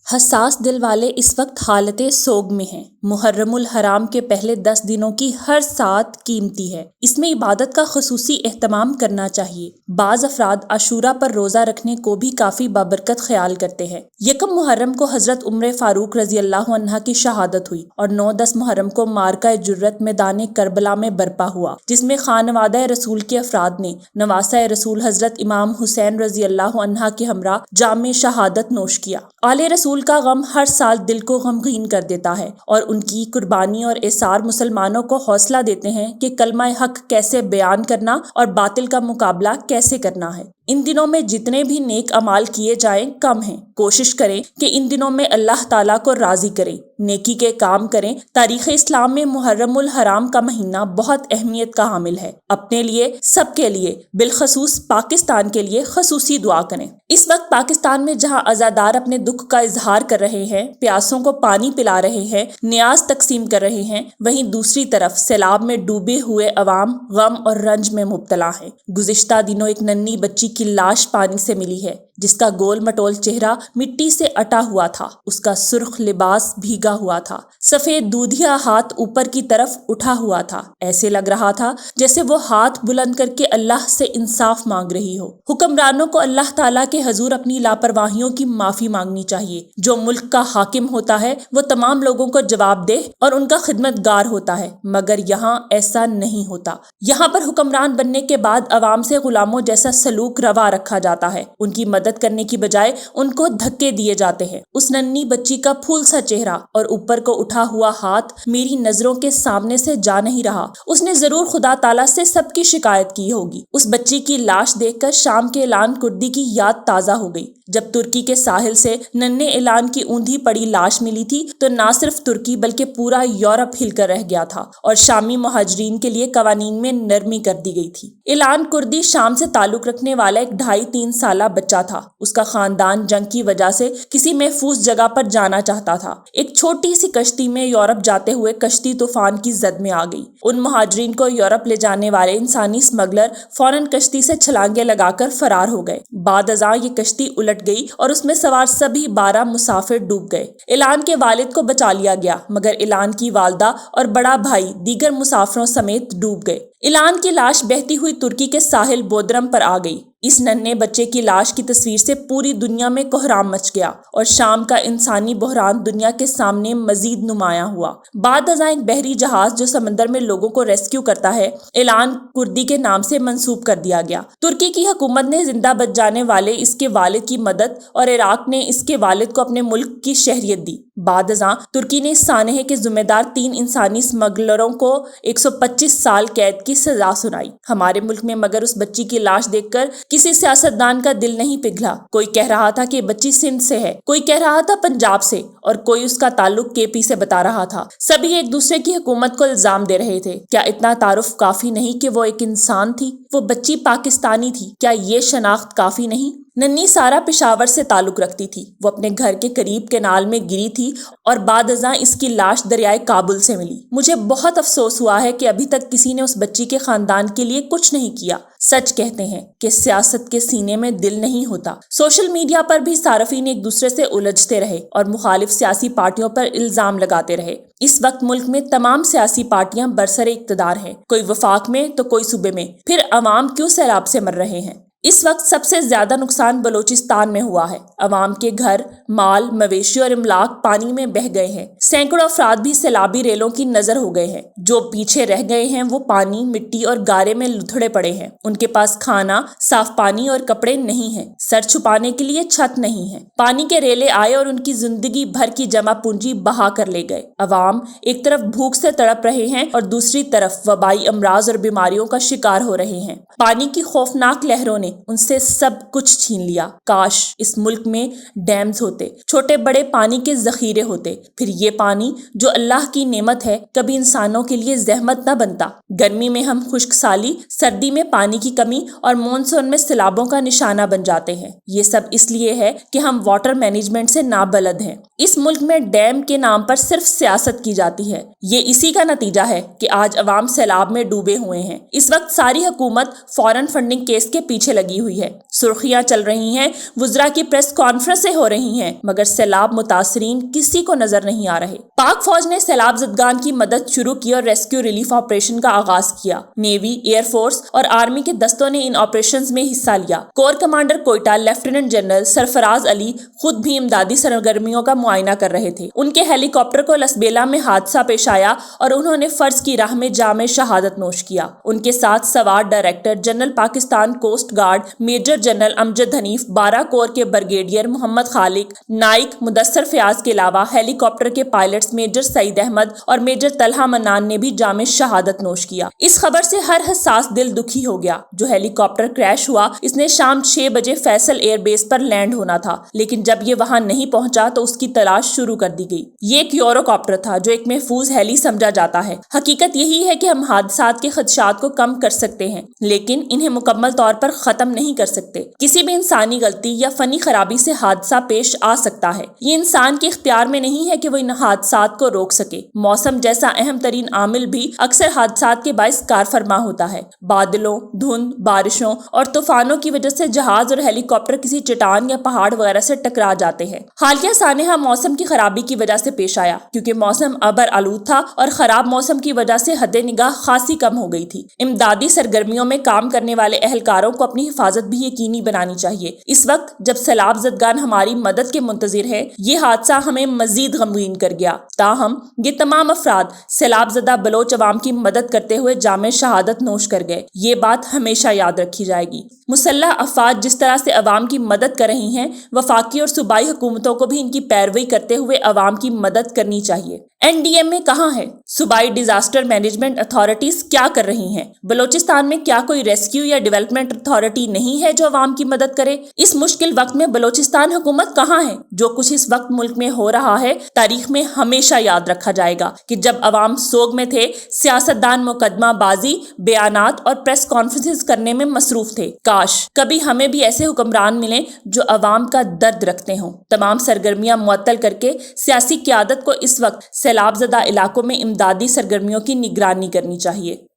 حساس دل والے اس وقت حالت سوگ میں ہیں۔ محرم الحرام کے پہلے 10 دنوں کی ہر ساعت قیمتی ہے۔ اس میں عبادت کا خصوصی اہتمام کرنا چاہیے۔ بعض افراد عاشورہ پر روزہ رکھنے کو بھی کافی بابرکت خیال کرتے ہیں۔ یکم محرم کو حضرت عمر فاروق رضی اللہ عنہ کی شہادت ہوئی اور 9-10 محرم کو معرکہ جرت میدان کربلا میں برپا ہوا، جس میں خانوادہ رسول کے افراد نے نواسہ رسول حضرت امام حسین رضی اللہ عنہ کے ہمراہ جام شہادت نوش کیا۔ آل رسول کا غم ہر سال دل کو غمگین کر دیتا ہے اور ان کی قربانی اور ایثار مسلمانوں کو حوصلہ دیتے ہیں کہ کلمہ حق کیسے بیان کرنا اور باطل کا مقابلہ کیسے کرنا ہے۔ ان دنوں میں جتنے بھی نیک اعمال کیے جائیں کم ہیں۔ کوشش کریں کہ ان دنوں میں اللہ تعالیٰ کو راضی کریں، نیکی کے کام کریں۔ تاریخ اسلام میں محرم الحرام کا مہینہ بہت اہمیت کا حامل ہے۔ اپنے لیے، سب کے لیے، بالخصوص پاکستان کے لیے خصوصی دعا کریں۔ اس وقت پاکستان میں جہاں عزادار اپنے دکھ کا اظہار کر رہے ہیں، پیاسوں کو پانی پلا رہے ہیں، نیاز تقسیم کر رہے ہیں، وہیں دوسری طرف سیلاب میں ڈوبے ہوئے عوام غم اور رنج میں مبتلا ہیں۔ گزشتہ دنوں ایک ننھی بچی کی لاش پانی سے ملی ہے، جس کا گول مٹول چہرہ مٹی سے اٹا ہوا تھا، اس کا سرخ لباس بھیگا ہوا تھا، سفید دودھیا ہاتھ اوپر کی طرف اٹھا ہوا تھا۔ ایسے لگ رہا تھا جیسے وہ ہاتھ بلند کر کے اللہ سے انصاف مانگ رہی ہو۔ حکمرانوں کو اللہ تعالیٰ کے حضور اپنی لاپرواہیوں کی معافی مانگنی چاہیے۔ جو ملک کا حاکم ہوتا ہے وہ تمام لوگوں کو جواب دہ اور ان کا خدمتگار ہوتا ہے، مگر یہاں ایسا نہیں ہوتا۔ یہاں پر حکمران بننے کے بعد عوام سے غلاموں جیسا سلوک روا رکھا جاتا ہے۔ ان کی مدد کرنے کی بجائے ان کو دھکے دیے جاتے ہیں۔ اس ننھی بچی کا پھول سا چہرہ اور اوپر کو اٹھا ہوا ہاتھ میری نظروں کے سامنے سے جا نہیں رہا۔ اس نے ضرور خدا تعالیٰ سے سب کی شکایت کی ہوگی۔ اس بچی کی لاش دیکھ کر شام کے اعلان کردی کی یاد تازہ ہو گئی۔ جب ترکی کے ساحل سے ننھے اعلان کی اوندھی پڑی لاش ملی تھی تو نہ صرف ترکی بلکہ پورا یورپ ہل کر رہ گیا تھا اور شامی مہاجرین کے لیے قوانین میں نرمی کر دی گئی تھی۔ اعلان کردی شام سے تعلق رکھنے والا ایک 2.5-3 سالہ بچہ تھا۔ اس کا خاندان جنگ کی وجہ سے کسی محفوظ جگہ پر جانا چاہتا تھا۔ ایک چھوٹی سی کشتی میں یورپ جاتے ہوئے کشتی طوفان کی زد میں آ گئی۔ ان مہاجرین کو یورپ لے جانے والے انسانی اسمگلر فوراً کشتی سے چھلانگیں لگا کر فرار ہو گئے۔ بعد ازاں یہ کشتی الٹ گئی اور اس میں سوار سبھی 12 مسافر ڈوب گئے۔ اعلان کے والد کو بچا لیا گیا، مگر اعلان کی والدہ اور بڑا بھائی دیگر مسافروں سمیت ڈوب گئے۔ اعلان کی لاش بہتی ہوئی ترکی کے ساحل بودرم پر آ گئی۔ اس ننھے بچے کی لاش کی تصویر سے پوری دنیا میں کوہرام مچ گیا اور شام کا انسانی بحران دنیا کے سامنے مزید نمایاں ہوا۔ بعد ازاں ایک بحری جہاز جو سمندر میں لوگوں کو ریسکیو کرتا ہے، اعلان کردی کے نام سے منسوب کر دیا گیا۔ ترکی کی حکومت نے زندہ بچ جانے والے اس کے والد کی مدد اور عراق نے اس کے والد کو اپنے ملک کی شہریت دی۔ بعد ازاں ترکی نے اس سانحے کے ذمہ دار 3 انسانی اسمگلروں کو 125 سال قید کی سزا سنائی۔ ہمارے ملک میں مگر اس بچی کی لاش دیکھ کر کسی سیاستدان کا دل نہیں پگھلا۔ کوئی کہہ رہا تھا کہ بچی سندھ سے ہے، کوئی کہہ رہا تھا پنجاب سے، اور کوئی اس کا تعلق KP سے بتا رہا تھا۔ سبھی ایک دوسرے کی حکومت کو الزام دے رہے تھے۔ کیا اتنا تعارف کافی نہیں کہ وہ ایک انسان تھی؟ وہ بچی پاکستانی تھی۔ کیا یہ شناخت کافی نہیں؟ ننھی سارا پشاور سے تعلق رکھتی تھی۔ وہ اپنے گھر کے قریب کینال میں گری تھی اور بعد ازاں اس کی لاش دریائے کابل سے ملی۔ مجھے بہت افسوس ہوا ہے کہ ابھی تک کسی نے اس بچی کے خاندان کے لیے کچھ نہیں کیا۔ سچ کہتے ہیں کہ سیاست کے سینے میں دل نہیں ہوتا۔ سوشل میڈیا پر بھی صارفین ایک دوسرے سے الجھتے رہے اور مخالف سیاسی پارٹیوں پر الزام لگاتے رہے۔ اس وقت ملک میں تمام سیاسی پارٹیاں برسر اقتدار ہیں، کوئی وفاق میں تو کوئی صوبے میں، پھر عوام کیوں سیلاب سے مر رہے ہیں؟ اس وقت سب سے زیادہ نقصان بلوچستان میں ہوا ہے۔ عوام کے گھر، مال، مویشی اور املاک پانی میں بہہ گئے ہیں۔ سینکڑوں افراد بھی سیلابی ریلوں کی نظر ہو گئے ہیں۔ جو پیچھے رہ گئے ہیں وہ پانی، مٹی اور گارے میں لتھڑے پڑے ہیں۔ ان کے پاس کھانا، صاف پانی اور کپڑے نہیں ہیں۔ سر چھپانے کے لیے چھت نہیں ہے۔ پانی کے ریلے آئے اور ان کی زندگی بھر کی جمع پونجی بہا کر لے گئے۔ عوام ایک طرف بھوک سے تڑپ رہے ہیں اور دوسری طرف وبائی امراض اور بیماریوں کا شکار ہو رہے ہیں۔ پانی کی خوفناک لہروں نے ان سے سب کچھ چھین لیا۔ کاش اس ملک میں ڈیمز ہوتے، چھوٹے بڑے پانی کے ذخیرے ہوتے، پھر یہ پانی جو اللہ کی نعمت ہے کبھی انسانوں کے لیے زحمت نہ بنتا۔ گرمی میں ہم خشک سالی، سردی میں پانی کی کمی اور مونسون میں سیلابوں کا نشانہ بن جاتے ہیں۔ یہ سب اس لیے ہے کہ ہم واٹر مینجمنٹ سے نابلد ہیں۔ اس ملک میں ڈیم کے نام پر صرف سیاست کی جاتی ہے۔ یہ اسی کا نتیجہ ہے کہ آج عوام سیلاب میں ڈوبے ہوئے ہیں۔ اس وقت ساری حکومت فوراً فنڈنگ کیس کے پیچھے لگی ہوئی ہے، سرخیاں چل رہی ہیں، وزراء کی پریس کانفرنسیں ہو رہی ہیں، مگر سیلاب متاثرین کسی کو نظر نہیں آ رہے۔ پاک فوج نے سیلاب زدگان کی مدد شروع کی اور ریسکیو ریلیف آپریشن کا آغاز کیا۔ نیوی، ایئر فورس اور آرمی کے دستوں نے ان آپریشنز میں حصہ لیا۔ Corps commander Quetta lieutenant general Sarfraz Ali خود بھی امدادی سرگرمیوں کا معائنہ کر رہے تھے۔ ان کے ہیلی کاپٹر کو لسبیلا میں حادثہ پیش آیا اور انہوں نے فرض کی راہ میں جامِ شہادت نوش کیا۔ ان کے ساتھ سوار director general Pakistan coast guard major general Amjad Hanif, 12 corps کے بریگیڈیئر محمد خالق، نائک مدثر فیاض کے علاوہ ہیلی کاپٹر کے پائلٹس میجر سعید احمد اور میجر طلحہ منان نے بھی جامِ شہادت نوش کیا۔ اس خبر سے ہر حساس دل دکھی ہو گیا۔ جو ہیلی کاپٹر کریش ہوا، اس نے شام 6 بجے فیصل ایئر بیس پر لینڈ ہونا تھا، لیکن جب یہ وہاں نہیں پہنچا تو اس کی تلاش شروع کر دی گئی۔ یہ ایک یورو کاپٹر تھا جو ایک محفوظ ہیلی سمجھا جاتا ہے۔ حقیقت یہی ہے کہ ہم حادثات کے خدشات کو کم کر سکتے ہیں، لیکن انہیں مکمل طور پر ختم نہیں کر سکتے۔ کسی بھی انسانی غلطی یا فنی خرابی سے حادثہ پیش آ سکتا ہے۔ یہ انسان کے اختیار میں نہیں ہے کہ وہ ان حادثات کو روک سکے۔ موسم جیسا اہم ترین عامل بھی اکثر حادثات کے باعث کار فرما ہوتا ہے۔ بادلوں، دھند، بارشوں اور طوفانوں کی وجہ سے جہاز اور ہیلی کاپٹر کسی چٹان یا پہاڑ وغیرہ سے ٹکرا جاتے ہیں۔ حالیہ سانحہ موسم کی خرابی کی وجہ سے پیش آیا، کیونکہ موسم ابر آلود تھا اور خراب موسم کی وجہ سے حد نگاہ خاصی کم ہو گئی تھی۔ امدادی سرگرمیوں میں کام کرنے والے اہلکاروں کو اپنی حفاظت بھی یقینی بنانی چاہیے۔ اس وقت جب سیلاب زدگان ہماری مدد کے منتظر ہیں، یہ حادثہ ہمیں مزید غمگین کر گیا۔ تاہم یہ تمام افراد سیلاب زدہ بلوچ عوام کی مدد کرتے ہوئے جامِ شہادت نوش کر گئے۔ یہ بات ہمیشہ یاد رکھی جائے گی۔ مسلح افواج جس طرح سے عوام کی مدد کر رہی ہیں، وفاقی اور صوبائی حکومتوں کو بھی ان کی پیروی کرتے ہوئے عوام کی مدد کرنی چاہیے۔ NDMA کہاں ہے؟ صوبائی ڈیزاسٹر مینجمنٹ اتھارٹیز کیا کر رہی ہیں؟ بلوچستان میں کیا کوئی ریسکیو یا ڈیولپمنٹ اتھارٹی نہیں ہے جو عوام کی مدد کرے؟ اس مشکل وقت میں بلوچستان حکومت کہاں ہے؟ جو کچھ اس وقت ملک میں ہو رہا ہے، تاریخ میں ہمیشہ یاد رکھا جائے گا کہ جب عوام سوگ میں تھے، سیاستدان مقدمہ بازی، بیانات اور پریس کانفرنسز کرنے میں مصروف تھے۔ کاش کبھی ہمیں بھی ایسے حکمران ملیں جو عوام کا درد رکھتے ہوں۔ تمام سرگرمیاں معطل کر کے سیاسی قیادت کو اس وقت سیلاب زدہ علاقوں میں امدادی سرگرمیوں کی نگرانی کرنی چاہیے۔